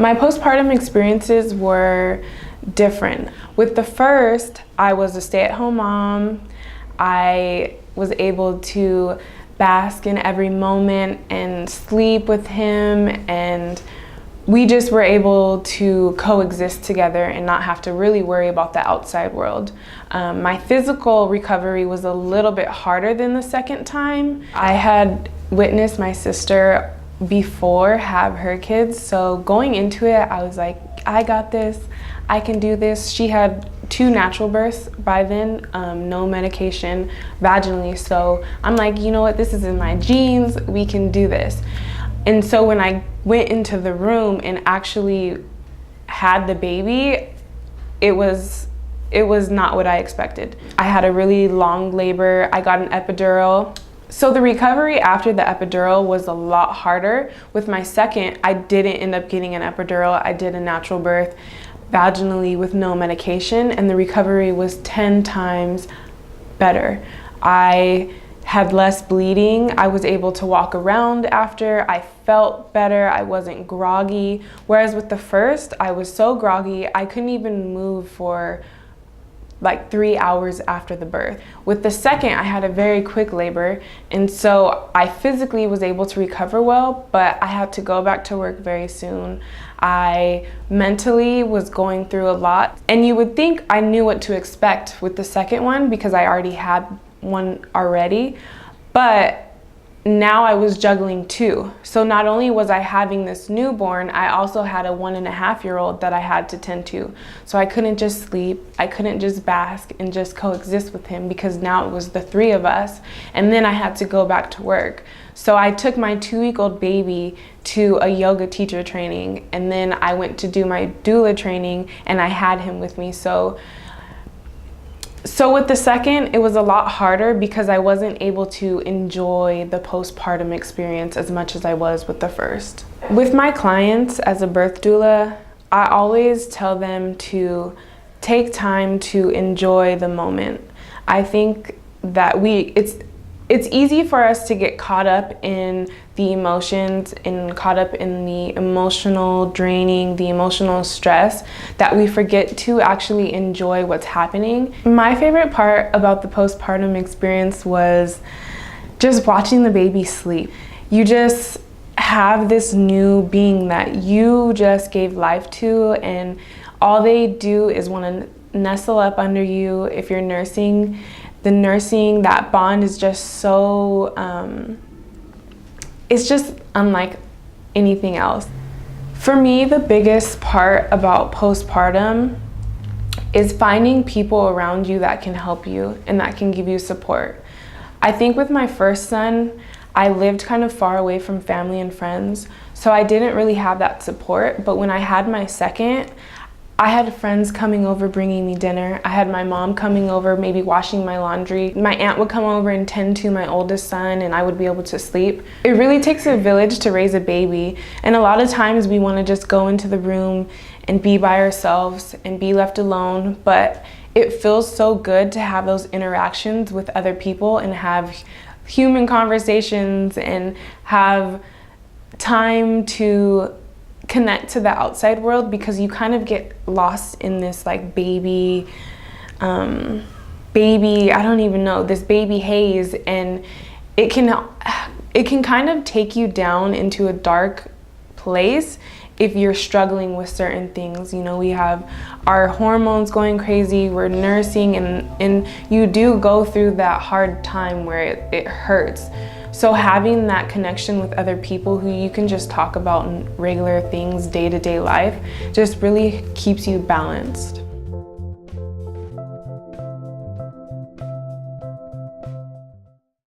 My postpartum experiences were different. With the first, I was a stay-at-home mom. I was able to bask in every moment and sleep with him, and we just were able to coexist together and not have to really worry about the outside world. My physical recovery was a little bit harder than the second time. I had witnessed my sister before have her kids, so going into it, I was like, I got this, I can do this. She had 2 natural births by then, no medication vaginally, so I'm like, you know what, this is in my genes, we can do this. And so when I went into the room and actually had the baby, it was not what I expected. I had a really long labor. I got an epidural. So the recovery after the epidural was a lot harder. With my second, I didn't end up getting an epidural. I did a natural birth vaginally with no medication, and the recovery was 10 times better. I had less bleeding. I was able to walk around after. I felt better. I wasn't groggy. Whereas with the first, I was so groggy, I couldn't even move for like 3 hours after the birth. With the second, I had a very quick labor, and so I physically was able to recover well, but I had to go back to work very soon. I mentally was going through a lot, and you would think I knew what to expect with the second one because I already had one already, but now I was juggling 2. So not only was I having this newborn, I also had a 1.5-year-old that I had to tend to. So I couldn't just sleep, I couldn't just bask and just coexist with him because now it was the 3 of us, and then I had to go back to work. So I took my 2-week-old baby to a yoga teacher training, and then I went to do my doula training, and I had him with me. So with the second, it was a lot harder because I wasn't able to enjoy the postpartum experience as much as I was with the first. With my clients as a birth doula, I always tell them to take time to enjoy the moment. I think that it's easy for us to get caught up in the emotions and caught up in the emotional draining, the emotional stress, that we forget to actually enjoy what's happening. My favorite part about the postpartum experience was just watching the baby sleep. You just have this new being that you just gave life to, and all they do is want to nestle up under you. If you're nursing, that bond is just so, it's just unlike anything else. For me, the biggest part about postpartum is finding people around you that can help you and that can give you support. I think with my first son, I lived kind of far away from family and friends, so I didn't really have that support. But when I had my second, I had friends coming over bringing me dinner. I had my mom coming over, maybe washing my laundry. My aunt would come over and tend to my oldest son, and I would be able to sleep. It really takes a village to raise a baby, and a lot of times we want to just go into the room and be by ourselves and be left alone, but it feels so good to have those interactions with other people and have human conversations and have time to connect to the outside world, because you kind of get lost in this like baby, I don't even know, this baby haze, and it can kind of take you down into a dark place if you're struggling with certain things. You know, we have our hormones going crazy, we're nursing, and you do go through that hard time where it hurts. So having that connection with other people who you can just talk about in regular things, day-to-day life, just really keeps you balanced.